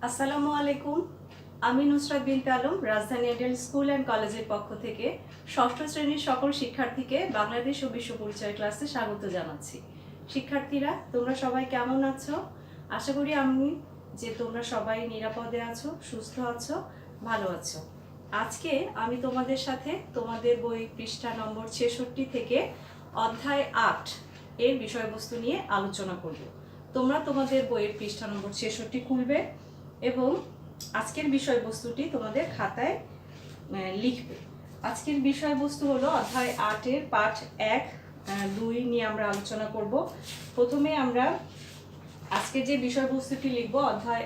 আসসালামু আলাইকুম। আমি নুসরাত বিনতে আলম রাজধানী এডেল স্কুল অ্যান্ড কলেজের পক্ষ থেকে ষষ্ঠ শ্রেণীর সকল শিক্ষার্থীকে বাংলাদেশ ও বিশ্ব পরিচয় ক্লাসে স্বাগত জানাচ্ছি। শিক্ষার্থীরা, তোমরা সবাই কেমন আছো? আশা করি তোমরা সবাই নিরাপদে আছো, সুস্থ আছো, ভালো আছো। আজকে আমি তোমাদের সাথে তোমাদের বই পৃষ্ঠা নম্বর 66 থেকে অধ্যায় 8 এর বিষয়বস্তু নিয়ে আলোচনা করব। তোমরা তোমাদের বইয়ের পৃষ্ঠা নম্বর 66 খুলবে এবং আজকের বিষয়বস্তুটি তোমাদের খাতায় লিখবে। আজকের বিষয়বস্তু হলো অধ্যায় 8 এর পাঠ 1, 2 নিয়ে আমরা আলোচনা করব। প্রথমে আমরা আজকে যে বিষয়বস্তুটি লিখব অধ্যায়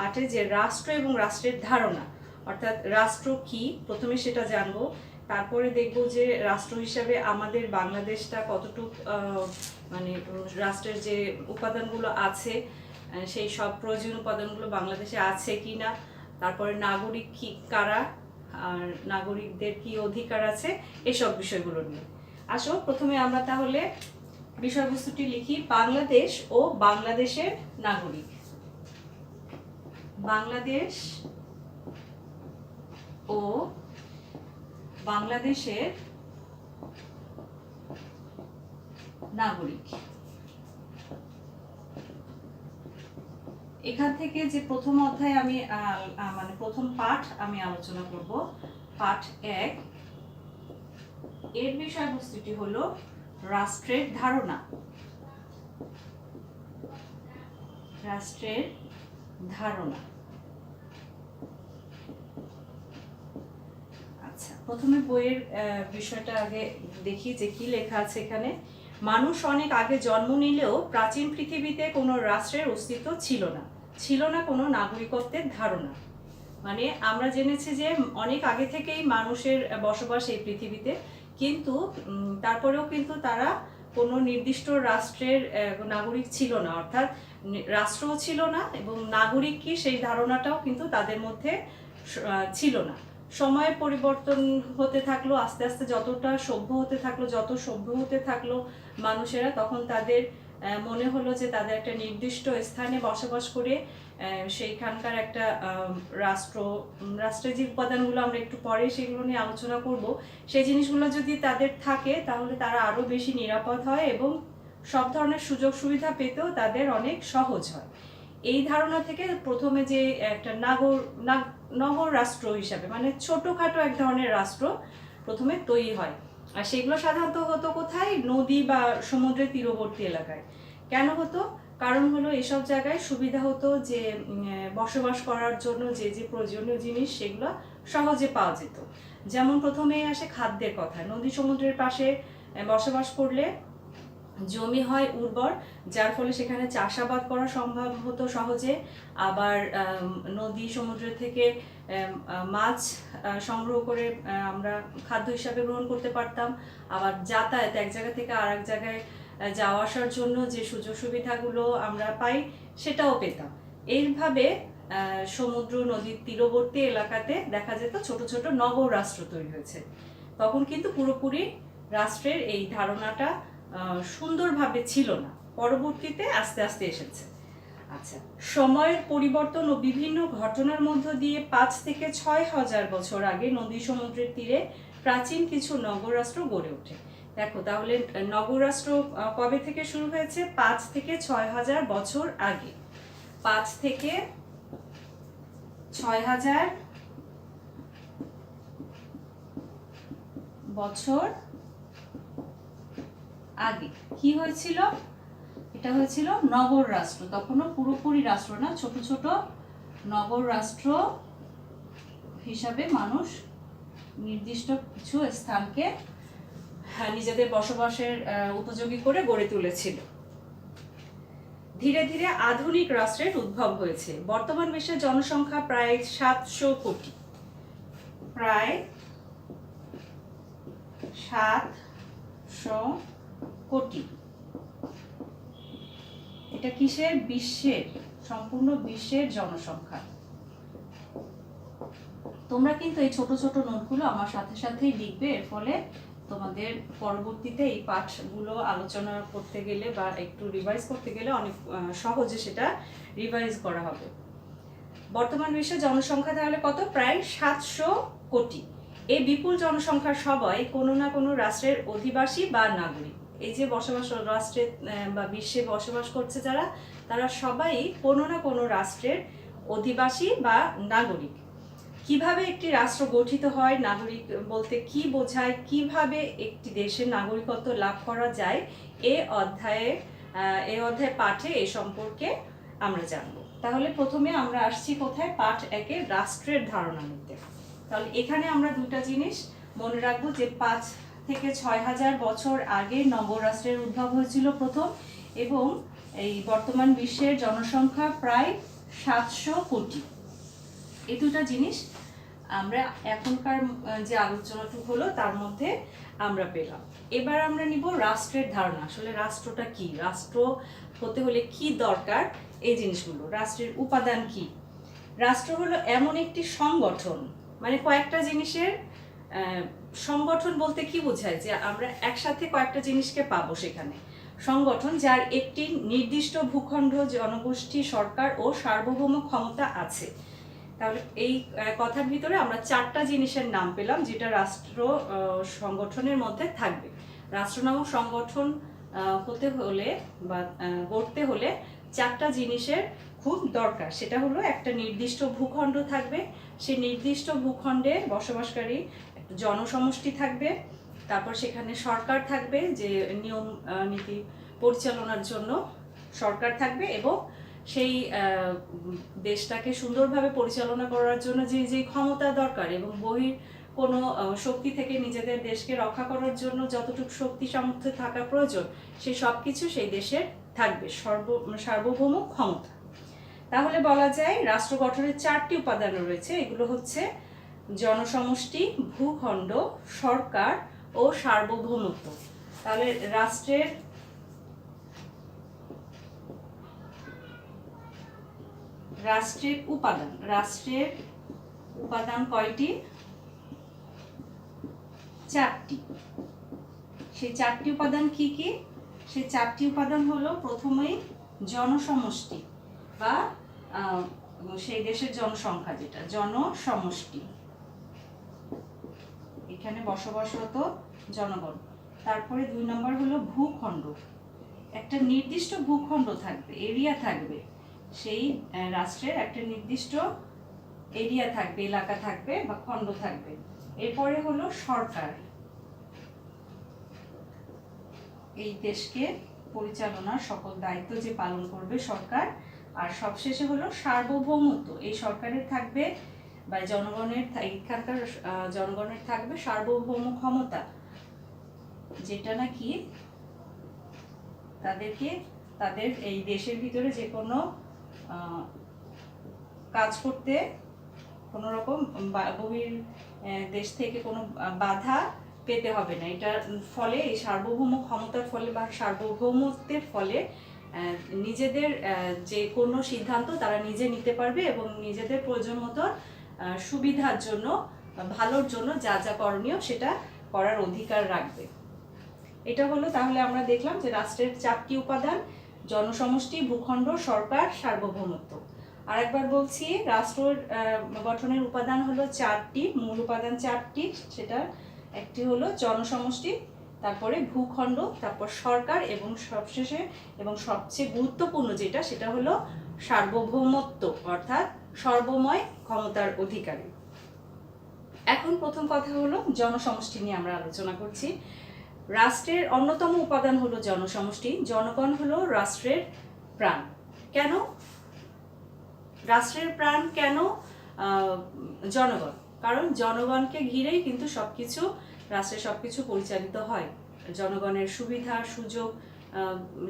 8 যে রাষ্ট্র এবং রাষ্ট্রের ধারণা, অর্থাৎ রাষ্ট্র কি, প্রথমে সেটা জানবো। তারপরে দেখব যে রাষ্ট্র হিসাবে আমাদের বাংলাদেশটা কতটুকু মানে রাষ্ট্রের যে উপাদানগুলো আছে সেই সব প্রয়োজনীয় উপাদানগুলো বাংলাদেশে আছে কি না, তারপরে নাগরিক কি কারা, আর নাগরিকদের কি অধিকার আছে, এসব বিষয়গুলো নিয়ে। আসো প্রথমে আমরা তাহলে বিষয়বস্তুটি লিখি। বাংলাদেশ ও বাংলাদেশের নাগরিক। বাংলাদেশ ও বাংলাদেশের নাগরিক। এখান থেকে যে প্রথম অধ্যায় আমি মানে প্রথম পাঠ আমি আলোচনা করব, পাঠ 1, এর বিষয়বস্তুটি হলো রাষ্ট্রের ধারণা। রাষ্ট্রের ধারণা। আচ্ছা, প্রথমে বইয়ের বিষয়টা আগে দেখি যে কি লেখা আছে এখানে। মানুষ অনেক আগে জন্ম নিলেও প্রাচীন পৃথিবীতে কোনো রাষ্ট্রের অস্তিত্ব ছিল না কোনো নাগরিকত্বের ধারণা। মানে আমরা জেনেছি যে অনেক আগে থেকেই মানুষের বসবাস এই পৃথিবীতে, কিন্তু তারপরেও কিন্তু তারা কোনো নির্দিষ্ট রাষ্ট্রের নাগরিক ছিল না, অর্থাৎ রাষ্ট্রও ছিল না এবং নাগরিক কি সেই ধারণাটাও কিন্তু তাদের মধ্যে ছিল না। সময়ের পরিবর্তন হতে থাকলো, আস্তে আস্তে যতটা সভ্য হতে থাকলো মানুষেরা, তখন তাদের মনে হলো যে তাদের একটা নির্দিষ্ট স্থানে বসবাস করে সেইখানকার একটা রাষ্ট্রের যে উপাদানগুলো আমরা একটু পরে সেগুলো নিয়ে আলোচনা করব, সেই জিনিসগুলো যদি তাদের থাকে তাহলে তারা আরও বেশি নিরাপদ হয় এবং সব ধরনের সুযোগ সুবিধা পেতেও তাদের অনেক সহজ হয়। এই ধারণা থেকে প্রথমে যে একটা নগর রাষ্ট্র হিসাবে, মানে ছোটখাটো এক ধরনের রাষ্ট্র প্রথমে তৈরি হয়। আর সেগুলো সাধারণত হতো কোথায়? নদী বা সমুদ্রের তীরবর্তী এলাকায়। কেন হতো? কারণ হলো এসব জায়গায় সুবিধা হতো যে বসবাস করার জন্য যে যে প্রয়োজনীয় জিনিস সেগুলো সহজে পাওয়া যেত। যেমন প্রথমেই আসে খাদ্যের কথা। নদী সমুদ্রের পাশে বসবাস করলে জমি হয় উর্বর, যার ফলে সেখানে চাষাবাদ করা সম্ভব হতো সহজে। আবার নদী সমুদ্র থেকে মাছ সংগ্রহ করে আমরা খাদ্য হিসাবে গ্রহণ করতে পারতাম। আবার যাতায়াত এক জায়গা থেকে আর এক জায়গায় যাওয়া আসার জন্য যে সুযোগ সুবিধাগুলো আমরা পাই সেটাও পেতাম। এইভাবে সমুদ্র নদীর তীরবর্তী এলাকাতে দেখা যেত ছোট ছোট নগর রাষ্ট্র তৈরি হয়েছে। তখন কিন্তু পুরোপুরি রাষ্ট্রের এই ধারণাটা সুন্দরভাবে ছিল না, পরবর্তীতে আস্তে আস্তে এসেছে। আচ্ছা, সময়ের পরিবর্তন ও বিভিন্ন ঘটনার মধ্য দিয়ে 5 থেকে 6 হাজার বছর আগে নদী সমুদ্রের তীরে প্রাচীন কিছু নগররাষ্ট্র গড়ে ওঠে। দেখো তাহলে নগররাষ্ট্র কবে থেকে শুরু হয়েছে? 5 থেকে 6 হাজার বছর আগে। 5 থেকে 6 হাজার বছর আগে কি হয়েছিল? এটা হয়েছিল নগর রাষ্ট্র। তখনও পুরোপুরি রাষ্ট্র না, ছোট ছোট নগর রাষ্ট্র হিসাবে মানুষ নির্দিষ্ট কিছু স্থানকে নিজেদের বসবাসের উপযোগী করে গড়ে তুলেছিল। ধীরে ধীরে আধুনিক রাষ্ট্রের উদ্ভব হয়েছে। বর্তমান বিশ্বের জনসংখ্যা প্রায় 700 কোটি। প্রায় 700 কোটি। এটা কিসের? বিশ্বের, সম্পূর্ণ বিশ্বের জনসংখ্যা। তোমরা কিন্তু এই ছোট ছোট নোটগুলো আমার সাথে সাথেই লিখবে, এর ফলে তোমাদের পরবর্তীতে এই পাঠগুলো আলোচনা করতে গেলে বা একটু রিভাইজ করতে গেলে অনেক সহজে সেটা রিভাইজ করা হবে। বর্তমান বিশ্বে জনসংখ্যা তাহলে কত? প্রায় 700 কোটি। এই বিপুল জনসংখ্যার সবাই কোনো না কোনো রাষ্ট্রের অধিবাসী বা নাগরিক। এই যে বসবাস রাষ্ট্রে বা বিশ্বে বসবাস করছে যারা, তারা সবাই কোনো না কোনো রাষ্ট্রের অধিবাসী বা নাগরিক। কিভাবে একটি রাষ্ট্র গঠিত হয়, নাগরিক বলতে কি বোঝায়, কিভাবে একটি দেশের নাগরিকত্ব লাভ করা যায়, এই অধ্যায় পাঠে এ সম্পর্কে আমরা জানবো। তাহলে প্রথমে আমরা আসছি কোথায়? পাঠ 1 রাষ্ট্রের ধারণা নিতে। তাহলে এখানে আমরা দুটা জিনিস মনে রাখবো, যে 5 থেকে 6,000 বছর আগে নগরাষ্ট্রের উদ্ভব হয়েছিল প্রথম, এবং এই বর্তমান বিশ্বের জনসংখ্যা প্রায় 700 কোটি। এই দুটা জিনিস আমরা এখনকার যে আলোচনাটুকু হলো তার মধ্যে আমরা পেলাম। এবার আমরা নিব রাষ্ট্রের ধারণা। আসলে রাষ্ট্রটা কি, রাষ্ট্র হতে হলে কি দরকার, এই জিনিসগুলো। রাষ্ট্রের উপাদান কি? রাষ্ট্র হলো এমন একটি সংগঠন, মানে কয়েকটা জিনিসের সংগঠন বলতে কি বোঝায়? যে আমরা একসাথে কয়েকটা জিনিসকে পাবো সেখানে। সংগঠন যার একটি নির্দিষ্ট ভূখণ্ড, জনগোষ্ঠী, সরকার ও সার্বভৌম ক্ষমতা আছে। তাহলে এই কথার ভিতরে আমরা 4টা জিনিসের নাম পেলাম যেটা রাষ্ট্র সংগঠনের মধ্যে থাকবে। রাষ্ট্র নামক সংগঠন হতে হলে বা গড়তে হলে 4টা জিনিসের খুব দরকার। সেটা হলো একটা নির্দিষ্ট ভূখণ্ড থাকবে, সেই নির্দিষ্ট ভূখণ্ডে বসবাসকারী একটা জনসমষ্টি থাকবে, তারপর সেখানে সরকার থাকবে, যে নিয়ম নীতি পরিচালনার জন্য সরকার থাকবে, এবং সেই দেশটাকে সুন্দরভাবে পরিচালনা করার জন্য যে যে ক্ষমতা দরকার এবং বহির কোনো শক্তি থেকে নিজেদের দেশকে রক্ষা করার জন্য যতটুকু শক্তি সামর্থ্য থাকা প্রয়োজন, সেই সব কিছু সেই দেশের থাকবে, সার্বভৌম ক্ষমতা। তাহলে বলা যায় রাষ্ট্র গঠনের 4টি উপাদান রয়েছে। এগুলো হচ্ছে জনসমষ্টি, ভূখণ্ড, সরকার ও সার্বভৌমত্ব। তাহলে রাষ্ট্রের উপাদান কয়টি? 4টি। সেই 4টি উপাদান কি কি? সেই 4টি উপাদান হলো, প্রথমেই জনসমষ্টি বা সেই দেশের জনসংখ্যা, যেটা জনসমষ্টি, এখানে বসবাসরত জনগণ। তারপরে 2 নম্বর হলো ভূখণ্ড, একটা নির্দিষ্ট ভূখণ্ড থাকবে, এরিয়া থাকবে, সেই রাষ্ট্রের একটা নির্দিষ্ট এরিয়া থাকবে, এলাকা থাকবে বা খণ্ড থাকবে। এরপরে হলো সরকার, এই দেশকে পরিচালনার সকল দায়িত্ব যে পালন করবে সরকার। আর সবশেষে হলো সার্বভৌমত্ব, এই সরকারের থাকবে বা এখানকার জনগণের থাকবে সার্বভৌম ক্ষমতা, যেটা নাকি তাদের এই দেশের ভিতরে যে কোনো কাজ করতে কোনো রকম বহির দেশ থেকে কোনো বাধা পেতে হবে না। এটার ফলে, এই সার্বভৌম ক্ষমতার ফলে বা সার্বভৌমত্বের ফলে নিজেদের যে কোনো সিদ্ধান্ত তারা নিজে নিতে পারবে এবং নিজেদের প্রয়োজন মতো সুবিধার জন্য, ভালোর জন্য যা যা করণীয় সেটা করার অধিকার রাখবে। এটা হলো, তাহলে আমরা দেখলাম যে রাষ্ট্রের 4টি উপাদান: জনসমষ্টি, ভূখণ্ড, সরকার, সার্বভৌমত্ব। আর একবার বলছি, রাষ্ট্রের গঠনের উপাদান হলো 4টি, মূল উপাদান 4টি। সেটা একটি হলো জনসমষ্টি, তারপরে ভূখণ্ড, তারপর সরকার, এবং সবশেষে এবং সবচেয়ে গুরুত্বপূর্ণ যেটা, সেটা হলো সার্বভৌমত্ব, অর্থাৎ সর্বময় ক্ষমতার অধিকারী। এখন প্রথম কথা হলো জনসমষ্টি নিয়ে আমরা আলোচনা করছি। রাষ্ট্রের অন্যতম উপাদান হলো জনসমষ্টি। জনগণ হলো রাষ্ট্রের প্রাণ। কেন রাষ্ট্রের প্রাণ? কেন জনগণ? কারণ জনগণকে ঘিরেই কিন্তু রাষ্ট্রের সবকিছু পরিচালিত হয়। জনগণের সুবিধা সুযোগ,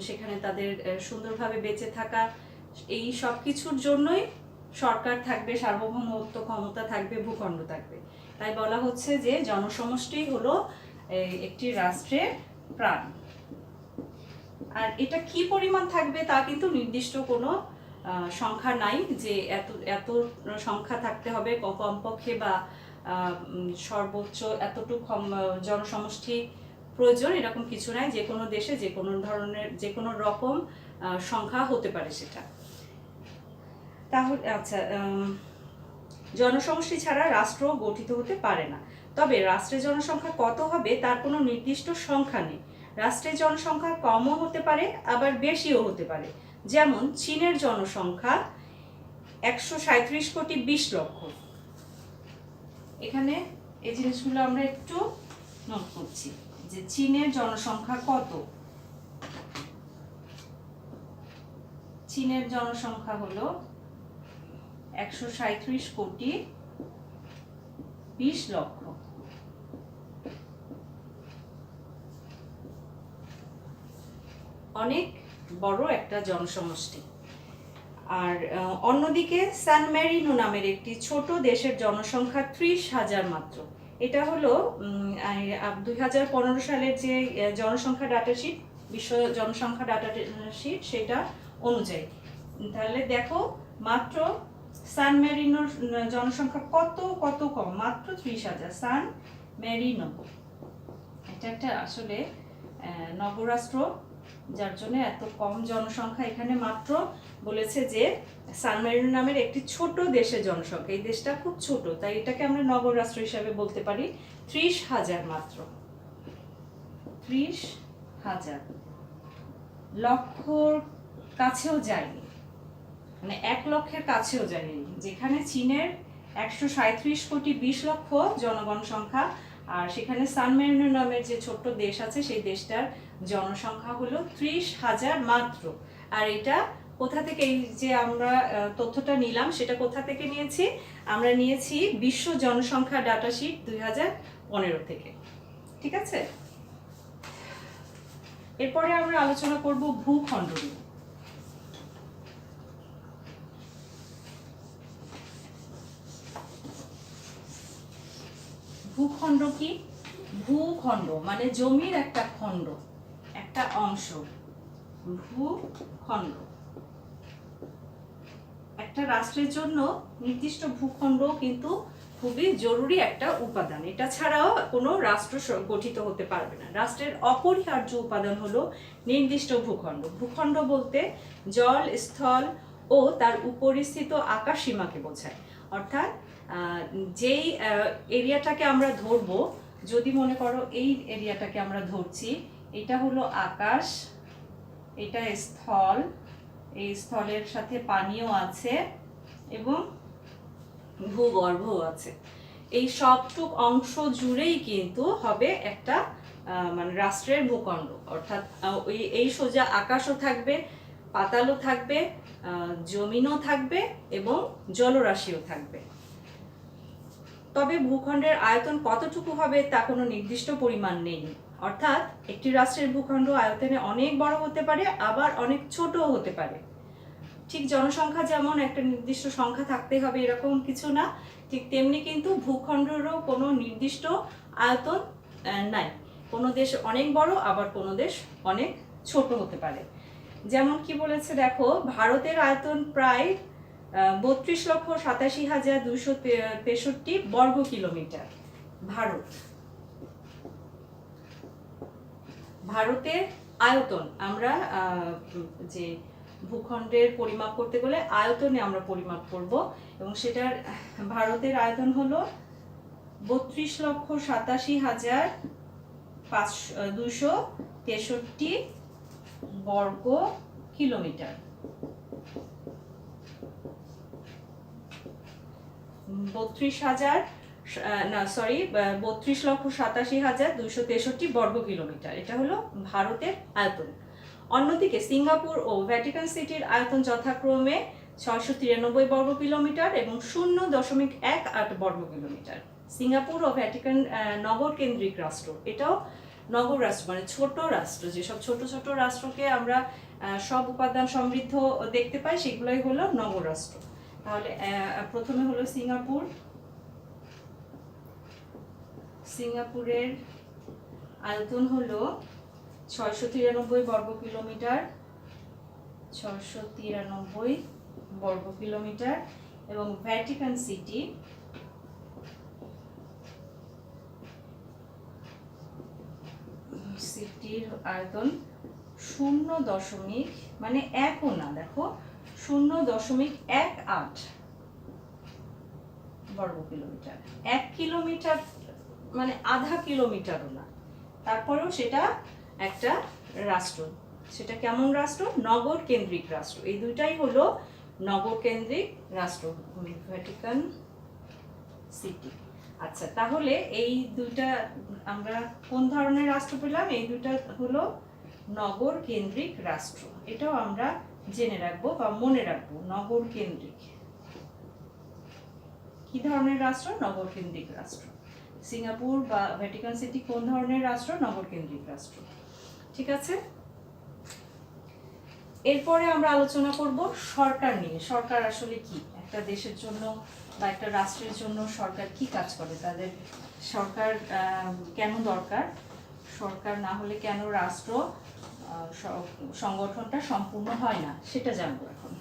সেখানে তাদের সুন্দরভাবে বেঁচে থাকা, এই সব কিছুর জন্যই সরকার থাকবে, সার্বভৌমত্ব ক্ষমতা থাকবে, ভূখণ্ড থাকবে। তাই বলা হচ্ছে যে জনসমষ্টি হলো একটি রাষ্ট্রের প্রাণ। আর এটা কি পরিমাণ থাকবে তা কিন্তু নির্দিষ্ট কোনো সংখ্যা নাই, যে এত সংখ্যা থাকতে হবে কমপক্ষে, বা সর্বোচ্চ এতটুকু জনসমষ্টি প্রয়োজন, এরকম কিছু নাই। যে কোনো দেশে যে কোনো রকম সংখ্যা হতে পারে সেটা। তাহলে আচ্ছা, জনসমষ্টি ছাড়া রাষ্ট্র গঠিত হতে পারে না। তবে রাষ্ট্রের জনসংখ্যা কত হবে তার কোনো নির্দিষ্ট সংখ্যা নেই। রাষ্ট্রের জনসংখ্যা কমও হতে পারে, আবার বেশিও হতে পারে। যেমন চীনের জনসংখ্যা 137,20,00,000। এখানে এই জিনিসগুলো আমরা একটু নোট করছি যে চীনের জনসংখ্যা কত। চীনের জনসংখ্যা হলো 137,20,00,000। অনেক বড় একটা জনসমষ্টি। আর অন্যদিকে সান মেরিনো নামের একটি ছোট দেশের জনসংখ্যা 30,000 মাত্র। এটা হলো 2015 সালের যে জনসংখ্যা ডাটা শিট, বিশ্ব জনসংখ্যা ডাটা শিট, সেটা অনুযায়ী। তাহলে দেখো মাত্র সান মেরিনোর জনসংখ্যা কত কত কম, মাত্র 30,000। সান মেরিনো এটা একটা আসলে নগরাষ্ট্র, যার জন্য এত কম জনসংখ্যা। এখানে মাত্র বলেছে যে সান মেরিনো নামের একটি ছোট দেশের জনসংখ্যা, এই দেশটা খুব ছোট, তাই এটাকে আমরা নগর রাষ্ট্র হিসাবে বলতে পারি। 30,000 মাত্র, 30,000, লক্ষর কাছেও যায়নি, মানে 1 লক্ষের কাছেও যায়নি। যেখানে চীনের 137,20,00,000 জনগণ সংখ্যা, আর সেখানে সান মেরিনো নামের যে ছোট্ট দেশ আছে সেই দেশটার জনসংখ্যা হলো 30,000 মাত্র। আর এটা কোথা থেকে, এই যে আমরা তথ্যটা নিলাম সেটা কোথা থেকে নিয়েছি? আমরা নিয়েছি বিশ্ব জনসংখ্যা ডাটা শিট 2015 থেকে। ঠিক আছে, এরপরে আমরা আলোচনা করব ভূখণ্ড নিয়ে। ভূখণ্ড কি? ভূখণ্ড মানে জমির একটা খণ্ড, একটা অংশ। ভূখণ্ড একটা রাষ্ট্রের জন্য নির্দিষ্ট ভূখণ্ড কিন্তু খুবই জরুরি একটা উপাদান। এটা ছাড়াও কোনো রাষ্ট্র গঠিত হতে পারবে না। রাষ্ট্রের অপরিহার্য উপাদান হলো নির্দিষ্ট ভূখণ্ড। ভূখণ্ড বলতে জল, স্থল ও তার উপরিস্থিত আকাশ সীমাকে বোঝায়। অর্থাৎ যেই এরিয়াটাকে আমরা ধরবো, যদি মনে করো এই এরিয়াটাকে আমরা ধরছি, এটা হলো আকাশ, এটা স্থল, এই স্থলের সাথে পানিও আছে এবং ভূগর্ভও আছে। এই সবটুক অংশ জুড়েই কিন্তু হবে একটা মানে রাষ্ট্রের ভূখণ্ড। অর্থাৎ এই সোজা আকাশও থাকবে, পাতালও থাকবে, জমিনও থাকবে এবং জলরাশিও থাকবে। তবে ভূখণ্ডের আয়তন কতটুকু হবে তা কোনো নির্দিষ্ট পরিমাণ নেই। অর্থাৎ একটি রাষ্ট্রের ভূখণ্ড আয়তনে অনেক বড় হতে পারে, আবার অনেক ছোটও হতে পারে। ঠিক জনসংখ্যা যেমন একটা নির্দিষ্ট সংখ্যা থাকতে হবে এরকম কিছু না, ঠিক তেমনি কিন্তু ভূখণ্ডেরও কোনো নির্দিষ্ট আয়তন নাই। কোনো দেশ অনেক বড়, আবার কোনো দেশ অনেক ছোট হতে পারে। যেমন কি বলেছে দেখো, ভারতের আয়তন প্রায় 32,87,263 বর্গ কিলোমিটার। ভারতের আয়তন, আমরা যে ভূখণ্ডের পরিমাপ করতে গেলে আয়তনে আমরা পরিমাপ করব, এবং সেটার ভারতের আয়তন হলো 32,87,263 বর্গ কিলোমিটার। 32,87,263 বর্গ কিলোমিটার, এটা হলো ভারতের আয়তন। অন্যদিকে সিঙ্গাপুর ও ভ্যাটিকান সিটির আয়তন যথাক্রমে 693 বর্গ কিলোমিটার এবং 0.18 বর্গ কিলোমিটার। সিঙ্গাপুর ও ভ্যাটিকান নগর কেন্দ্রিক রাষ্ট্র, এটাও নগর রাষ্ট্র মানে ছোট রাষ্ট্র। যেসব ছোট ছোট রাষ্ট্রকে আমরা সব উপাদান সমৃদ্ধ দেখতে পাই সেগুলোই হলো নগর রাষ্ট্র। তাহলে প্রথমে হলো সিঙ্গাপুর। সিঙ্গাপুরের আয়তন হলো 693 বর্গ কিলোমিটার, 693 বর্গ কিলোমিটার। এবং ভ্যাটিকান সিটির আয়তন 0 দশমিক মানে 1ও না, দেখো 0.18 বর্গ কিলোমিটার। 1 কিলোমিটার মানে আধা কিলোমিটারও না, তারপরেও সেটা একটা রাষ্ট্র। সেটা কেমন রাষ্ট্র? নগর কেন্দ্রিক রাষ্ট্র। এই দুইটাই হলো নগর কেন্দ্রিক রাষ্ট্র, ভ্যাটিকান সিটি। আচ্ছা, তাহলে এই দুইটা আমরা কোন ধরনের রাষ্ট্র পেলাম? এই দুইটা হলো নগর কেন্দ্রিক রাষ্ট্র। এটাও আমরা জেনে রাখবো বা মনে রাখবো, নগর কেন্দ্রিক। কি ধরনের রাষ্ট্র? নগর কেন্দ্রিক রাষ্ট্র। সিঙ্গাপুর বা ভ্যাটিকান সিটি কোন ধরনের রাষ্ট্র? নগর কেন্দ্রিক রাষ্ট্র। ঠিক আছে, এরপরে আমরা আলোচনা করব সরকার নিয়ে। সরকার আসলে কি? একটা দেশের জন্য বা একটা রাষ্ট্রের জন্য সরকার কি কাজ করে, তাদের সরকার কেন দরকার, সরকার না হলে কেন রাষ্ট্র সংগঠনটা সম্পূর্ণ হয় না, সেটা জানবো এখন।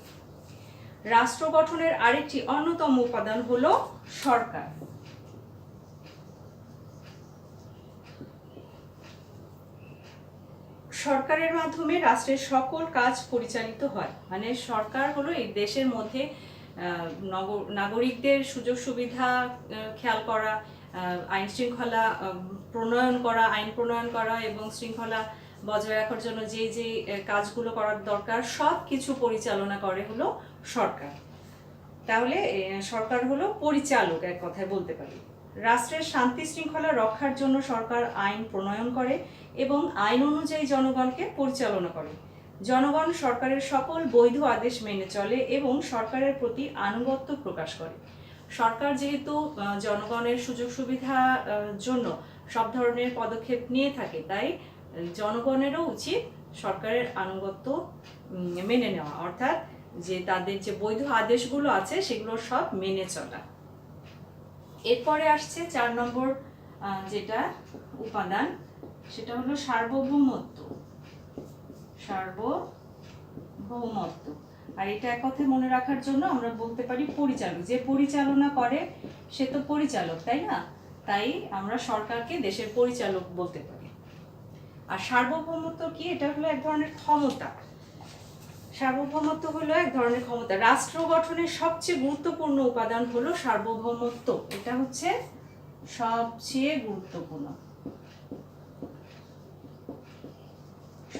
রাষ্ট্র গঠনের আরেকটি অন্যতম উপাদান হলো সরকার। সরকারের মাধ্যমে রাষ্ট্রের সকল কাজ পরিচালিত হয়। মানে সরকার হলো এই দেশের মধ্যে নাগরিকদের সুযোগ সুবিধা খেয়াল করা, আইন শৃঙ্খলা প্রণয়ন করা এবং শৃঙ্খলা বজায় রাখার জন্য যে যে কাজগুলো করার দরকার সব কিছু পরিচালনা করে হলো সরকার। তাহলে সরকার হলো পরিচালক, এক কথায় বলতে পারি। রাষ্ট্রের শান্তি শৃঙ্খলা রক্ষার জন্য সরকার আইন প্রণয়ন করে এবং আইন অনুযায়ী জনগণকে পরিচালনা করে। জনগণ সরকারের সকল বৈধ আদেশ মেনে চলে এবং সরকারের প্রতি আনুগত্য প্রকাশ করে। সরকার যেহেতু জনগণের সুযোগ সুবিধার জন্য সব ধরনের পদক্ষেপ নিয়ে থাকে, তাই জনগণেরও উচিত সরকারের আনুগত্য মেনে নেওয়া, অর্থাৎ যে তাদের যে বৈধ আদেশগুলো আছে সেগুলো সব মেনে চলা। এরপরে আসছে 4 নম্বর যেটা উপাদান, সেটা হলো সার্বভৌমত্ব। সার্বভৌমত্ব, আর এটা এক কথায় মনে রাখার জন্য আমরা বলতে পারি পরিচালক। যে পরিচালনা করে সে তো পরিচালক, তাই না? তাই আমরা সরকারকে দেশের পরিচালক বলতে পারি। আর সার্বভৌমত্ব কি? এটা হলো এক ধরনের ক্ষমতা। সার্বভৌমত্ব হলো এক ধরনের ক্ষমতা। রাষ্ট্র গঠনের সবচেয়ে গুরুত্বপূর্ণ উপাদান হলো সার্বভৌমত্ব। এটা হচ্ছে সবচেয়ে গুরুত্বপূর্ণ,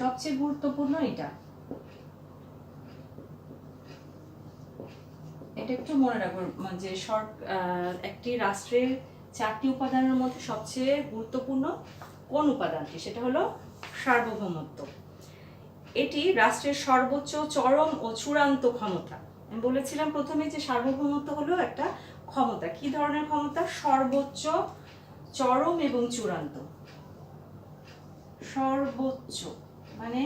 সবচেয়ে গুরুত্বপূর্ণ এটা একটু মনে রাখবেন যে একটি রাষ্ট্রের 4টি উপাদানের মধ্যে সবচেয়ে গুরুত্বপূর্ণ কোন উপাদানটি? সেটা হলো সার্বভৌমত্ব। এটি রাষ্ট্রের সর্বোচ্চ, চরম ও চূড়ান্ত ক্ষমতা। আমি বলেছিলাম প্রথমে যে সার্বভৌমত্ব হলো একটা ক্ষমতা। কি ধরনের ক্ষমতা? সর্বোচ্চ, চরম এবং চূড়ান্ত। সর্বোচ্চ মানে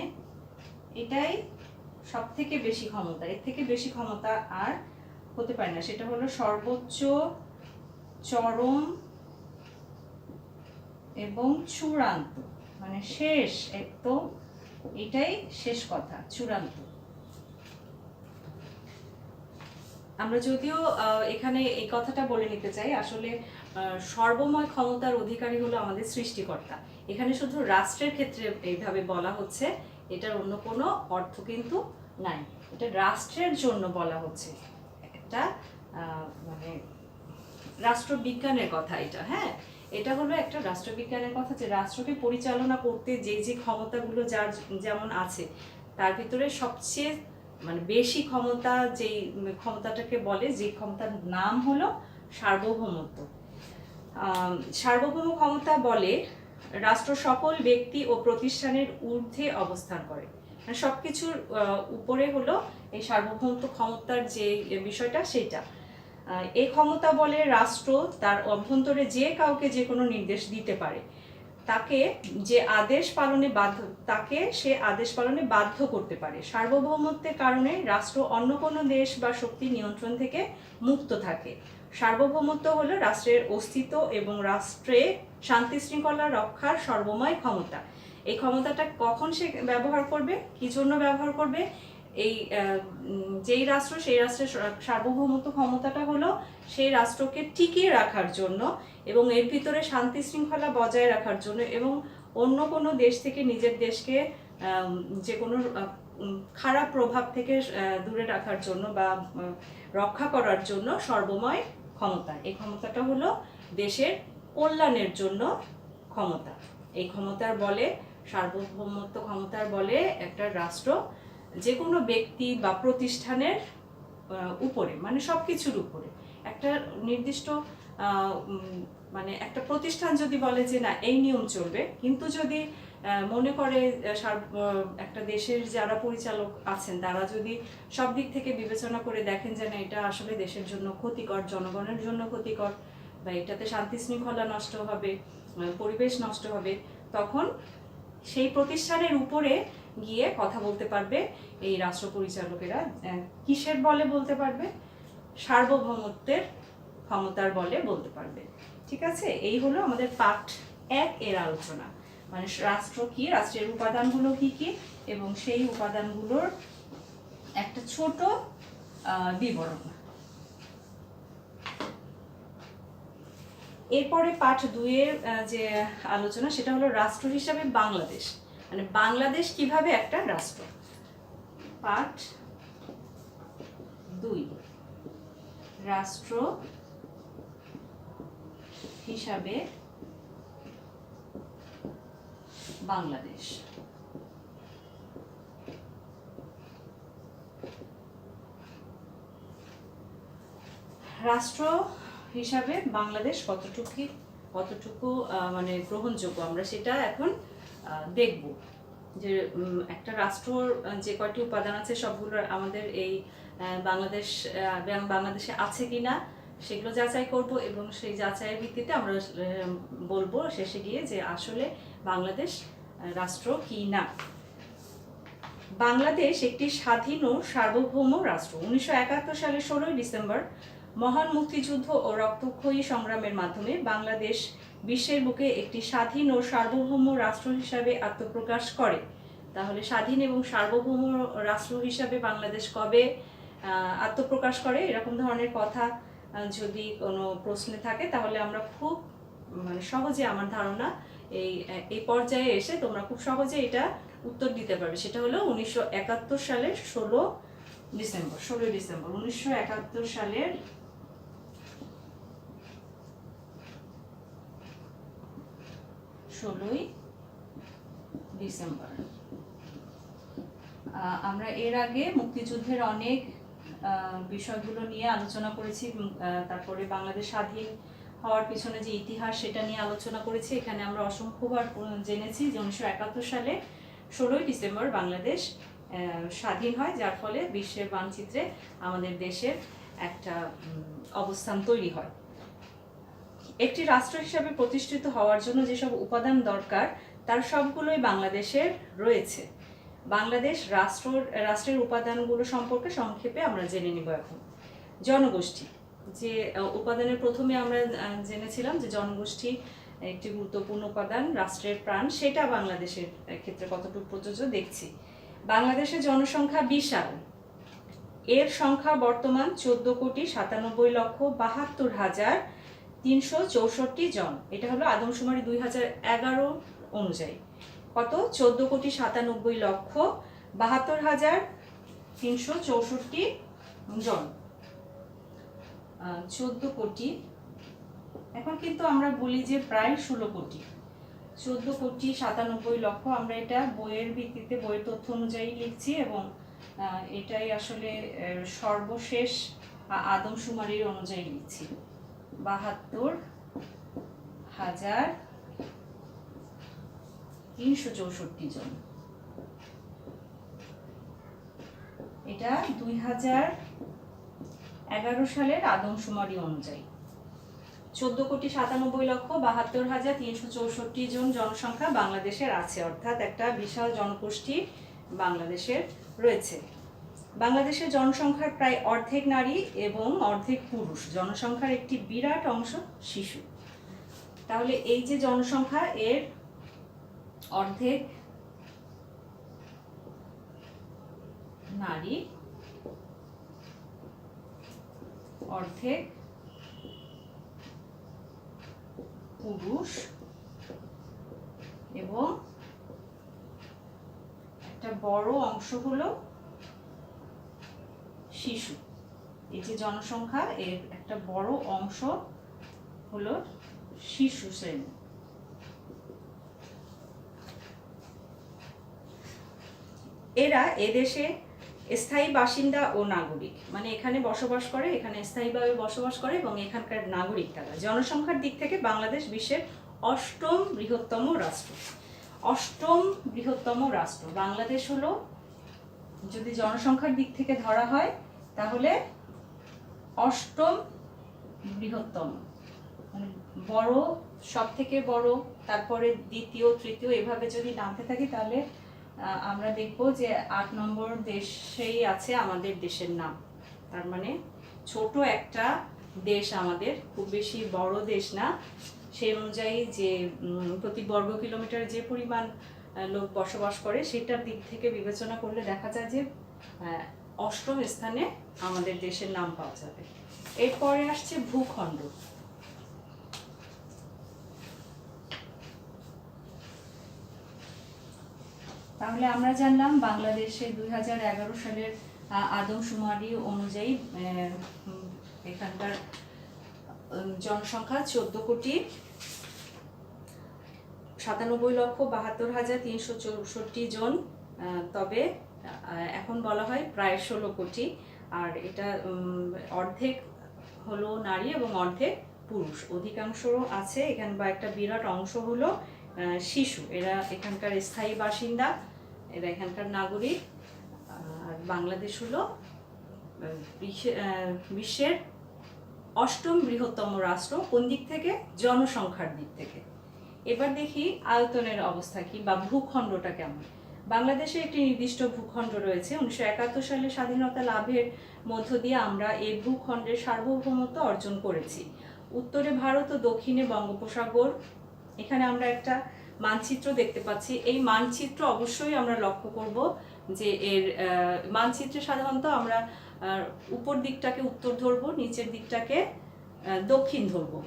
এটাই সব থেকে বেশি ক্ষমতা, এর থেকে বেশি ক্ষমতা আর হতে পারে না। সেটা হলো সর্বোচ্চ, চরম এবং চূড়ান্ত, মানে শেষ একদম, এটাই শেষ কথা, চূড়ান্ত। আমরা যদিও এখানে এই কথাটা বলে নিতে চাই, আসলে সর্বময় ক্ষমতার অধিকারী হলো আমাদের সৃষ্টিকর্তা। এখানে শুধু রাষ্ট্রের ক্ষেত্রে এইভাবে বলা হচ্ছে, এটার অন্য কোনো অর্থ কিন্তু নাই। এটা রাষ্ট্রের জন্য বলা হচ্ছে, একটা মানে রাষ্ট্রবিজ্ঞানের কথা এটা। হ্যাঁ, এটা হলো একটা রাষ্ট্রবিজ্ঞানের কথা, যে রাষ্ট্রকে পরিচালনা করতে যে যে ক্ষমতাগুলো যার যেমন আছে, তার ভিতরে সবচেয়ে মানে বেশি ক্ষমতা যেই ক্ষমতাটাকে বলে, যে ক্ষমতার নাম হলো সার্বভৌমত্ব। সার্বভৌম ক্ষমতা বলে রাষ্ট্র সকল ব্যক্তি ও প্রতিষ্ঠানের ঊর্ধ্বে অবস্থান করে। মানে সবকিছুর উপরে হলো এই সার্বভৌমত্ব ক্ষমতার যে বিষয়টা, সেটা। এই ক্ষমতা বলে রাষ্ট্র তার অভ্যন্তরে যে কাউকে যে কোনো নির্দেশ দিতে পারে, তাকে সে আদেশ পালনে বাধ্য করতে পারে। সার্বভৌমত্বের কারণে রাষ্ট্র অন্য কোনো দেশ বা শক্তির নিয়ন্ত্রণ থেকে মুক্ত থাকে। সার্বভৌমত্ব হলো রাষ্ট্রের অস্তিত্ব এবং রাষ্ট্রে শান্তি শৃঙ্খলা রক্ষার সর্বময় ক্ষমতা। এই ক্ষমতাটা কখন সে ব্যবহার করবে, কি জন্য ব্যবহার করবে? এই যেই রাষ্ট্র, সেই রাষ্ট্রের সার্বভৌমত্ব ক্ষমতাটা হলো সেই রাষ্ট্রকে টিকিয়ে রাখার জন্য এবং এর ভিতরে শান্তি শৃঙ্খলা বজায় রাখার জন্য, এবং অন্য কোনো দেশ থেকে নিজের দেশকে যে কোনো খারাপ প্রভাব থেকে দূরে রাখার জন্য বা রক্ষা করার জন্য সর্বময় ক্ষমতা। এই ক্ষমতাটা হলো দেশের কল্যাণের জন্য ক্ষমতা। এই ক্ষমতার বলে, সার্বভৌমত্ব ক্ষমতার বলে একটা রাষ্ট্র যে কোনো ব্যক্তি বা প্রতিষ্ঠানের উপরে, মানে সবকিছুর উপরে একটা নির্দিষ্ট মানে একটা প্রতিষ্ঠান যদি বলে যে না এই নিয়ম চলবে, কিন্তু যদি মনে করে একটা দেশের যারা পরিচালক আছেন তারা যদি সব দিক থেকে বিবেচনা করে দেখেন যে না এটা আসলে দেশের জন্য ক্ষতিকর, জনগণের জন্য ক্ষতিকর, বা এটাতে শান্তি শৃঙ্খলা নষ্ট হবে, পরিবেশ নষ্ট হবে, তখন সেই প্রতিষ্ঠানের উপরে গিয়ে কথা বলতে পারবে এই রাষ্ট্র পরিচালকেরা। কিসের বলে বলতে পারবে? সার্বভৌমত্বের ক্ষমতার বলে বলতে পারবে। ঠিক আছে, এই হলো আমাদের পার্ট 1 এর আলোচনা, মানে রাষ্ট্র কি, রাষ্ট্রের উপাদানগুলো কি কি, এবং সেই উপাদানগুলোর একটা ছোট বিবরণ। এরপরে পার্ট 2 এর যে আলোচনা সেটা হলো রাষ্ট্র হিসাবে বাংলাদেশ, মানে বাংলাদেশ কিভাবে একটা রাষ্ট্র। পার্ট 2, রাষ্ট্র হিসাবে বাংলাদেশ। রাষ্ট্র হিসাবে বাংলাদেশ কতটুকু মানে গ্রহণযোগ্য, আমরা সেটা এখন দেখব। যে একটা রাষ্ট্রর যে কয়টি উপাদান আছে সবগুলো আমাদের এই বাংলাদেশে আছে কিনা সেগুলো যাচাই করব, এবং সেই যাচাইয়ের ভিত্তিতে আমরা বলবো শেষে গিয়ে যে আসলে বাংলাদেশ রাষ্ট্র কি না। বাংলাদেশ একটি স্বাধীন ও সার্বভৌম রাষ্ট্র। 1971 সালের 16 ডিসেম্বর মহান মুক্তিযুদ্ধ ও রক্তক্ষয়ী সংগ্রামের মাধ্যমে বাংলাদেশ বিশ্বের বুকে একটি স্বাধীন ও সার্বভৌম রাষ্ট্র হিসাবে আত্মপ্রকাশ করে। তাহলে স্বাধীন এবং সার্বভৌম রাষ্ট্র হিসাবে বাংলাদেশ কবে আত্মপ্রকাশ করে, এরকম ধরনের কথা যদি কোনো প্রশ্নে থাকে তাহলে আমরা খুব মানে সহজে, আমার ধারণা এই পর্যায়ে এসে তোমরা খুব সহজে এটা উত্তর দিতে পারবে। সেটা হলো 1971 সালের 16 ডিসেম্বর 1971 সালের 16 ডিসেম্বর। আমরা এর আগে মুক্তিযুদ্ধের অনেক বিষয়গুলো নিয়ে আলোচনা করেছি, তারপরে বাংলাদেশ স্বাধীন হওয়ার পিছনে যে ইতিহাস সেটা নিয়ে আলোচনা করেছি। এখানে আমরা অসংখ্যবার জেনেছি যে 1971 সালে 16 ডিসেম্বর বাংলাদেশ স্বাধীন হয়, যার ফলে বিশ্বের মানচিত্রে আমাদের দেশের একটা অবস্থান তৈরি হয়। একটি রাষ্ট্র হিসাবে প্রতিষ্ঠিত হওয়ার জন্য যেসব উপাদান দরকার তার সবগুলোই বাংলাদেশের রয়েছে। বাংলাদেশ রাষ্ট্রের উপাদানগুলো সম্পর্কে সংক্ষেপে আমরা জেনে নিব এখন। জনগোষ্ঠী, যে উপাদানের প্রথমে আমরা জেনেছিলাম যে জনগোষ্ঠী একটি গুরুত্বপূর্ণ উপাদান, রাষ্ট্রের প্রাণ, সেটা বাংলাদেশের ক্ষেত্রে কতটুকু প্রযোজ্য দেখছি। বাংলাদেশের জনসংখ্যা বিশাল, এর সংখ্যা বর্তমান 14,72,72,364 জন। এটা হলো আদমশুমারি 2011 অনুযায়ী। কত? 14,97,72,364 জন। 14 কোটি, এখন কিন্তু আমরা বলি যে প্রায় 16 কোটি। 14,97,00,000, আমরা এটা বইয়ের ভিত্তিতে, বইয়ের তথ্য অনুযায়ী লিখছি, এবং এটাই আসলে সর্বশেষ আদমশুমারির অনুযায়ী লিখছি। 72,364 জন। এটা 2011 সালের আদমশুমারি অনুযায়ী। 14,97,72,364 জন জনসংখ্যা বাংলাদেশের আছে, অর্থাৎ একটা বিশাল জনগোষ্ঠী বাংলাদেশের রয়েছে। বাংলাদেশের জনসংখ্যার প্রায় অর্ধেক নারী এবং অর্ধেক পুরুষ। জনসংখ্যার একটি বিরাট অংশ শিশু। তাহলে এই যে জনসংখ্যা, এর অর্ধেক নারী, অর্ধেক পুরুষ, এবং একটা বড় অংশ হলো শিশু। এই যে জনসংখ্যা, এর একটা বড় অংশ হলো শিশু শ্রেণী। এরা এদেশে স্থায়ী বাসিন্দা ও নাগরিক, মানে এখানে বসবাস করে, এখানে স্থায়ীভাবে বসবাস করে এবং এখানকার নাগরিক তারা। জনসংখ্যার দিক থেকে বাংলাদেশ বিশ্বের অষ্টম বৃহত্তম রাষ্ট্র। অষ্টম বৃহত্তম রাষ্ট্র বাংলাদেশ হলো, যদি জনসংখ্যার দিক থেকে ধরা হয় তাহলে অষ্টম বৃহত্তম, মানে বড়, সব থেকে বড়, তারপরে দ্বিতীয়, তৃতীয়, এভাবে যদি নামতে থাকি তাহলে আমরা দেখব যে 8 নম্বর দেশেই আছে আমাদের দেশের নাম। তার মানে ছোট একটা দেশ আমাদের, খুব বেশি বড় দেশ না। সেই অনুযায়ী যে প্রতি বর্গ কিলোমিটার যে পরিমাণ লোক বসবাস করে সেটার দিক থেকে বিবেচনা করলে দেখা যায় যে অষ্টম স্থানে আমাদের দেশের নাম পাওয়া যাবে। এরপরে আসছে ভূখণ্ড। তাহলে আমরা জানলাম বাংলাদেশে 2011 সালের আদমশুমারি অনুযায়ী এখানকার জনসংখ্যা 14,97,72,364 জন। তবে এখন বলা হয় প্রায় 16 কোটি। আর এটা অর্ধেক হলো নারী এবং অর্ধেক পুরুষ। অধিকাংশ আছে এখানে, বা একটা বিরাট অংশ হলো শিশু। এরা এখানকার স্থায়ী বাসিন্দা, এরা এখানকার নাগরিক। আর বাংলাদেশ হলো বিশ্বের অষ্টম বৃহত্তম রাষ্ট্র। কোন দিক থেকে? জনসংখ্যার দিক থেকে। এবার দেখি আয়তনের অবস্থা কি, বা ভূখণ্ডটা কেমন। বাংলাদেশে একটি নির্দিষ্ট ভূখণ্ড রয়েছে। 1971 সালে স্বাধীনতা লাভের মধ্য দিয়ে আমরা এই ভূখণ্ডের সার্বভৌমত্ব অর্জন করেছি। উত্তরে ভারত ও দক্ষিণে বঙ্গোপসাগর। এখানে আমরা একটা মানচিত্র দেখতে পাচ্ছি। এই মানচিত্র অবশ্যই আমরা লক্ষ্য করব যে এর মানচিত্রে সাধারণত আমরা উপর দিকটাকে উত্তর ধরবো, নিচের দিকটাকে দক্ষিণ ধরবো।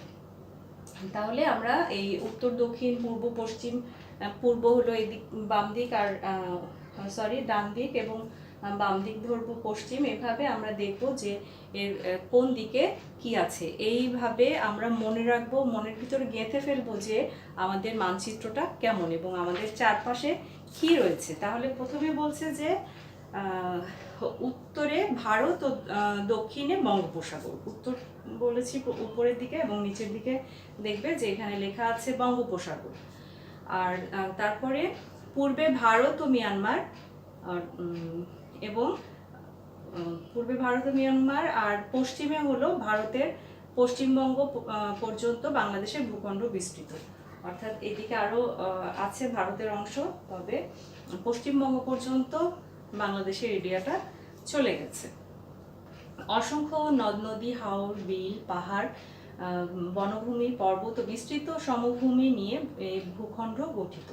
তাহলে আমরা এই উত্তর, দক্ষিণ, পূর্ব, পশ্চিম, পূর্ব হলো এই দিক বাম দিক, আর ডান দিক, এবং বাম দিক ধরবো পশ্চিম। এভাবে আমরা দেখব যে এর কোন দিকে কি আছে। এইভাবে আমরা মনে রাখবো, মনের ভিতরে গেঁথে ফেলবো যে আমাদের মানচিত্রটা কেমন এবং আমাদের চারপাশে কি রয়েছে। তাহলে প্রথমে বলছে যে উত্তরে ভারত ও দক্ষিণে বঙ্গোপসাগর। উত্তর বলেছি উপরের দিকে, এবং নিচের দিকে দেখবে যে এখানে লেখা আছে বঙ্গোপসাগর। আর তারপরে পূর্বে ভারত ও মিয়ানমার, এবং পূর্বে ভারত ও মিয়ানমার, আর পশ্চিমে হলো ভারতের পশ্চিমবঙ্গ পর্যন্ত বাংলাদেশের ভূখণ্ড বিস্তৃত। অর্থাৎ এদিকে আরো আছে ভারতের অংশ, তবে পশ্চিমবঙ্গ পর্যন্ত বাংলাদেশের এরিয়াটা চলে গেছে। অসংখ্য নদ নদী, হাওর, বিল, পাহাড়, বনভূমি, পর্বত ও বিস্তৃত সমভূমি নিয়ে এই ভূখণ্ড গঠিত।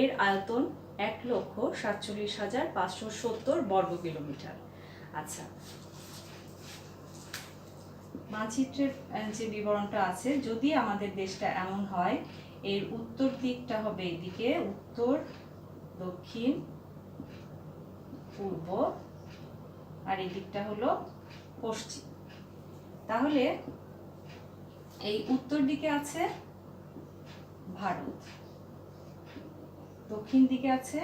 এর আয়তন 1,47,570 বর্গ কিলোমিটার। আচ্ছা, মানচিত্রের যে বিবরণটা আছে, যদি আমাদের দেশটা এমন হয়, এর উত্তর দিকটা হবে এদিকে, উত্তর, দক্ষিণ, পূর্ব, আর এই দিকটা হলো পশ্চিম। তাহলে এই উত্তর দিকে আছে ভারত, দক্ষিণ দিকে আছে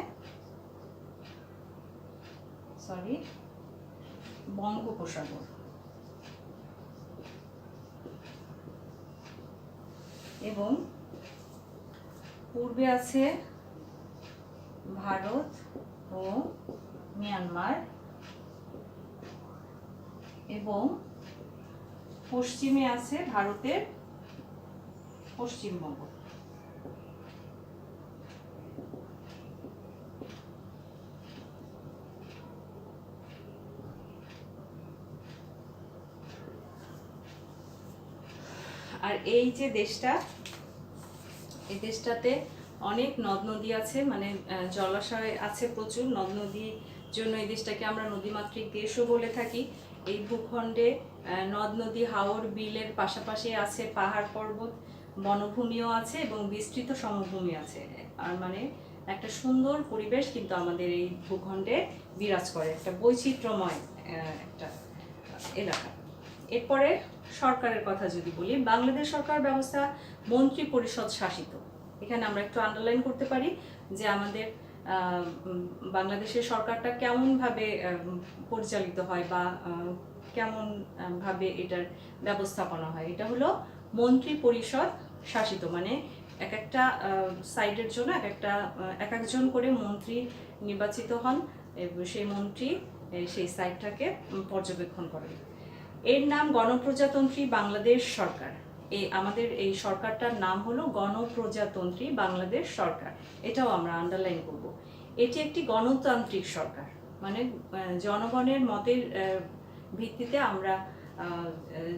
বঙ্গোপসাগর, এবং পূর্বে আছে ভারত ও মিয়ানমার, এবং পশ্চিমে আছে ভারতের পশ্চিমবঙ্গ। আর এই যে দেশটা, এই দেশটাতে অনেক নদ নদী আছে, মানে জলাশয় আছে প্রচুর। নদ নদীর জন্য এই দেশটাকে আমরা নদীমাতৃক দেশও বলে থাকি। এই ভূখণ্ডে নদ নদী, হাওর, বিলের পাশাপাশি আছে পাহাড় পর্বত, বনভূমিও আছে এবং বিস্তৃত সমভূমি আছে। আর মানে একটা সুন্দর পরিবেশ কিন্তু আমাদের এই ভূখণ্ডে বিরাজ করে, একটা বৈচিত্র্যময় একটা এলাকা। এরপরে সরকারের কথা যদি বলি, বাংলাদেশ সরকার ব্যবস্থা মন্ত্রী পরিষদ শাসিত। এখানে আমরা একটু আন্ডারলাইন করতে পারি যে আমাদের বাংলাদেশের সরকারটা কেমনভাবে পরিচালিত হয় বা কেমন ভাবে এটার ব্যবস্থাপনা হয়। এটা হলো মন্ত্রী পরিষদ শাসিত, মানে এক একটা সাইডের জন্য এক একজন করে মন্ত্রী নির্বাচিত হন এবং সেই মন্ত্রী সেই সাইডটাকে পর্যবেক্ষণ করেন। এর নাম গণপ্রজাতন্ত্রী বাংলাদেশ সরকার। আমাদের এই সরকারটার নাম হলো গণপ্রজাতন্ত্রী বাংলাদেশ সরকার, এটাও আমরা আন্ডারলাইন করব। এটি একটি গণতান্ত্রিক সরকার, মানে জনগণের মতের ভিত্তিতে আমরা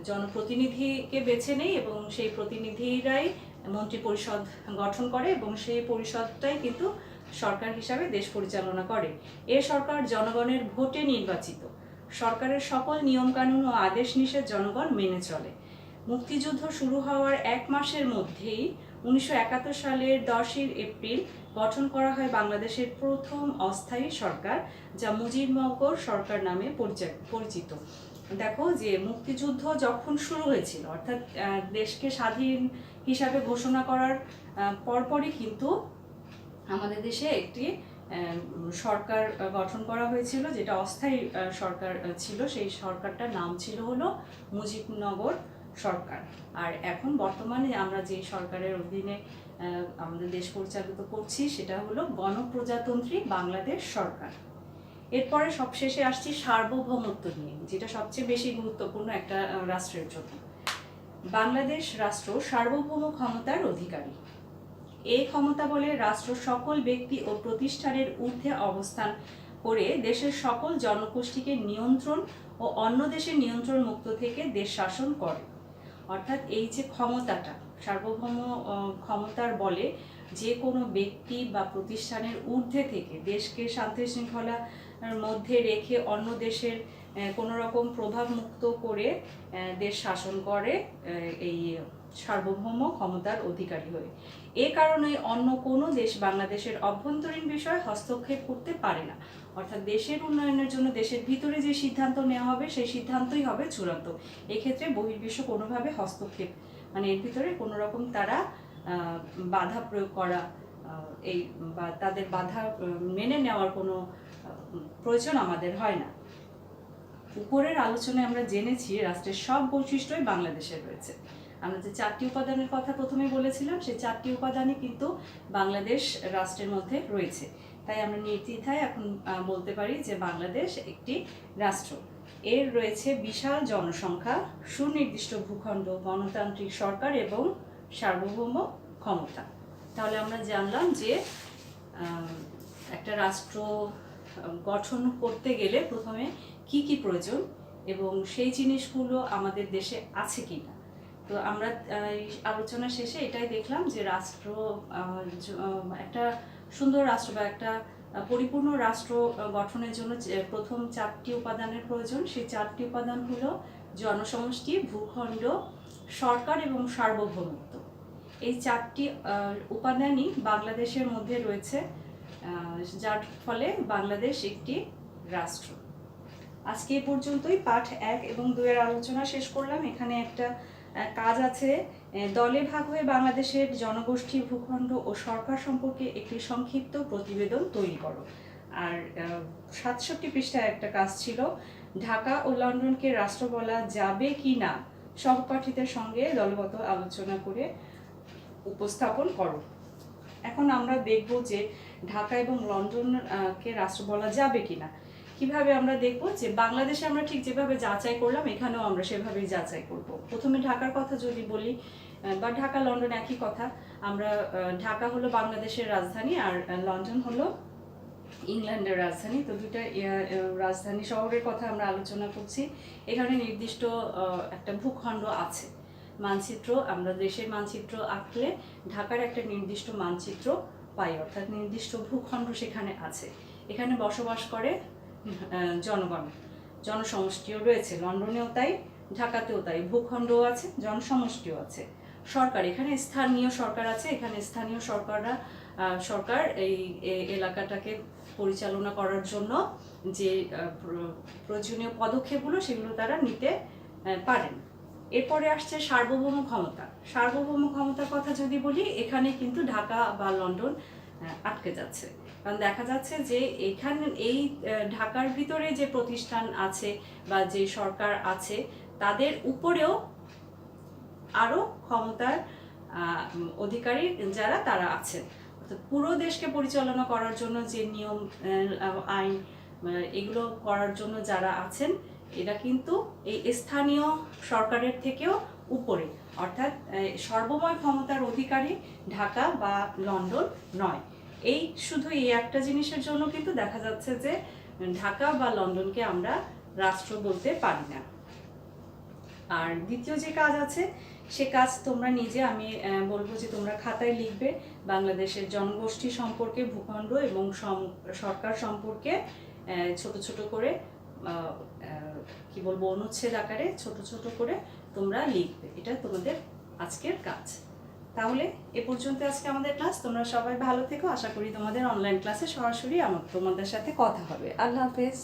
জনপ্রতিনিধিকে বেছে নেই এবং সেই প্রতিনিধিরাই মন্ত্রী পরিষদ গঠন করে এবং সেই পরিষদটাই কিন্তু সরকার হিসাবে দেশ পরিচালনা করে। এ সরকার জনগণের ভোটে নির্বাচিত। সরকারের সকল নিয়মকানুন ও আদেশ নিষেধ জনগণ মেনে চলে। মুক্তিযুদ্ধ শুরু হওয়ার 1 মাসের মধ্যেই 1971 সালের 10 এপ্রিল গঠন করা হয় বাংলাদেশের প্রথম অস্থায়ী সরকার, যা মুজিবনগর সরকার নামে পরিচিত। দেখো যে মুক্তিযুদ্ধ যখন শুরু হয়েছিল, অর্থাৎ দেশকে স্বাধীন হিসাবে ঘোষণা করার পরপরই কিন্তু আমাদের দেশে একটি সরকার গঠন করা হয়েছিল, যেটা অস্থায়ী সরকার ছিল। সেই সরকারটার নাম ছিল হলো মুজিবনগর সরকার। আর এখন বর্তমানে আমরা যে সরকারের অধীনে আমাদের দেশ পরিচালিত করছি সেটা হলো গণপ্রজাতন্ত্রী বাংলাদেশ সরকার। এরপরে সবশেষে আসছি সার্বভৌমত্ব নিয়ে, যেটা সবচেয়ে বেশি গুরুত্বপূর্ণ একটা রাষ্ট্রের জন্য। বাংলাদেশ রাষ্ট্র সার্বভৌম ক্ষমতার অধিকারী। এই ক্ষমতা বলে রাষ্ট্র সকল ব্যক্তি ও প্রতিষ্ঠানের ঊর্ধ্বে অবস্থান করে দেশের সকল জনগোষ্ঠীকে নিয়ন্ত্রণ ও অন্য দেশের নিয়ন্ত্রণ মুক্ত থেকে দেশ শাসন করে। অর্থাৎ এই যে ক্ষমতাটা, সার্বভৌম ক্ষমতার বলে যে কোনো ব্যক্তি বা প্রতিষ্ঠানের ঊর্ধ্বে থেকে দেশকে শান্তি শৃঙ্খলার মধ্যে রেখে অন্য দেশের কোনো রকম প্রভাব মুক্ত করে দেশ শাসন করে এই সার্বভৌম ক্ষমতার অধিকারী হয়ে। এ কারণে অন্য কোনো দেশ বাংলাদেশের অভ্যন্তরীণ বিষয়ে হস্তক্ষেপ করতে পারে না। অর্থাৎ দেশের উন্নয়নের জন্য দেশের ভিতরে যে সিদ্ধান্ত নেওয়া হবে সেই সিদ্ধান্তই হবে চূড়ান্ত। এক্ষেত্রে বহির্বিশ্ব কোনোভাবে হস্তক্ষেপ, মানে এর ভিতরে কোনো রকম তারা বাধা প্রয়োগ করা এই বা তাদের বাধা মেনে নেওয়ার কোনো প্রয়োজন আমাদের হয় না। উপরের আলোচনায় আমরা জেনেছি রাষ্ট্রের সব বৈশিষ্ট্যই বাংলাদেশে রয়েছে। আমরা যে 4টি উপাদানের কথা প্রথমে বলেছিলাম, সেই 4টি উপাদানই কিন্তু বাংলাদেশ রাষ্ট্রের মধ্যে রয়েছে। তাই আমরা নির্দ্বিধায় এখন বলতে পারি যে বাংলাদেশ একটি রাষ্ট্র। এর রয়েছে বিশাল জনসংখ্যা, সুনির্দিষ্ট ভূখণ্ড, গণতান্ত্রিক সরকার এবং সার্বভৌম ক্ষমতা। তাহলে আমরা জানলাম যে একটা রাষ্ট্র গঠন করতে গেলে প্রথমে কি কি প্রয়োজন এবং সেই জিনিসগুলো আমাদের দেশে আছে কি না। তো আমরা আলোচনা শেষে এটাই দেখলাম যে রাষ্ট্র, একটা সুন্দর রাষ্ট্র বা একটা পরিপূর্ণ রাষ্ট্র গঠনের জন্য প্রথম 4টি উপাদানের প্রয়োজন। সেই 4টি উপাদান হলো জনসমষ্টি, ভূখণ্ড, সরকার এবং সার্বভৌমত্ব। এই 4টি উপাদানই বাংলাদেশের মধ্যে রয়েছে, যার ফলে বাংলাদেশ একটি রাষ্ট্র। আজকে এ পর্যন্তই পাঠ 1 এবং 2 এর আলোচনা শেষ করলাম। এখানে একটা কাজ আছে, দলে ভাগ হয়ে বাংলাদেশের জনগোষ্ঠী, ভূখণ্ড ও সরকার সম্পর্কে একটি সংক্ষিপ্ত প্রতিবেদন তৈরি করো। আর 67 পৃষ্ঠায় একটা কাজ ছিল, ঢাকা ও লন্ডনকে রাষ্ট্র বলা যাবে কি না সহপাঠীদের সঙ্গে দলগত আলোচনা করে উপস্থাপন করো। এখন আমরা দেখব যে ঢাকা এবং লন্ডনকে রাষ্ট্র বলা যাবে কিনা। কিভাবে আমরা দেখব যে বাংলাদেশে আমরা ঠিক যেভাবে যাচাই করলাম এখানেও আমরা সেভাবেই যাচাই করব। প্রথমে ঢাকার কথা যদি বলি, বা ঢাকা লন্ডন একই কথা, আমরা ঢাকা হলো বাংলাদেশের রাজধানী আর লন্ডন হলো ইংল্যান্ডের রাজধানী। তো দুইটা রাজধানী শহরের কথা আমরা আলোচনা করছি। এখানে নির্দিষ্ট একটা ভূখণ্ড আছে, মানচিত্র, আমরা দেশের মানচিত্র আঁকলে ঢাকার একটা নির্দিষ্ট মানচিত্র পাই, অর্থাৎ নির্দিষ্ট ভূখণ্ড সেখানে আছে। এখানে বসবাস করে জনগণ, জনসমষ্টিও রয়েছে, লন্ডনেও তাই, ঢাকাতেও তাই, ভূখণ্ডও আছে, জনসমষ্টিও আছে। সরকার, এখানে স্থানীয় সরকার আছে, এখানে স্থানীয় সরকাররা সরকার এই এলাকাটাকে পরিচালনা করার জন্য যে প্রয়োজনীয় পদক্ষেপগুলো সেগুলো তারা নিতে পারেন। এরপরে আসছে সার্বভৌম ক্ষমতা। সার্বভৌম ক্ষমতার কথা যদি বলি, এখানে কিন্তু ঢাকা বা লন্ডন আটকে যাচ্ছে। কারণ দেখা যাচ্ছে যে এখানে এই ঢাকার ভিতরে যে প্রতিষ্ঠান আছে বা যে সরকার আছে তাদের উপরেও আরো ক্ষমতার অধিকারী যারা তারা আছেন, অর্থাৎ পুরো দেশকে পরিচালনা করার জন্য যে নিয়ম আইন এগুলো করার জন্য যারা আছেন এরা কিন্তু এই স্থানীয় সরকারের থেকেও উপরে, অর্থাৎ সর্বময় ক্ষমতার অধিকারী ঢাকা বা লন্ডন নয়। এই শুধু এই একটা জিনিসের জন্য কিন্তু দেখা যাচ্ছে যে ঢাকা বা লন্ডনকে আমরা রাষ্ট্র বলতে পারি না। আর দ্বিতীয় যে কাজ আছে সে কাজ তোমরা নিজে, আমি বলবো যে তোমরা খাতায় লিখবে। বাংলাদেশের জনগোষ্ঠী সম্পর্কে, ভূখণ্ড এবং সরকার সম্পর্কে ছোট ছোট করে কি বলবো অনুচ্ছেদ আকারে ছোট ছোট করে তোমরা লিখবে। এটা তোমাদের আজকের কাজ। তাহলে এ পর্যন্ত আজকে আমাদের ক্লাস। তোমরা সবাই ভালো থেকো। আশা করি তোমাদের অনলাইন ক্লাসে সরাসরি তোমাদের সাথে কথা হবে। আল্লাহ হাফেজ।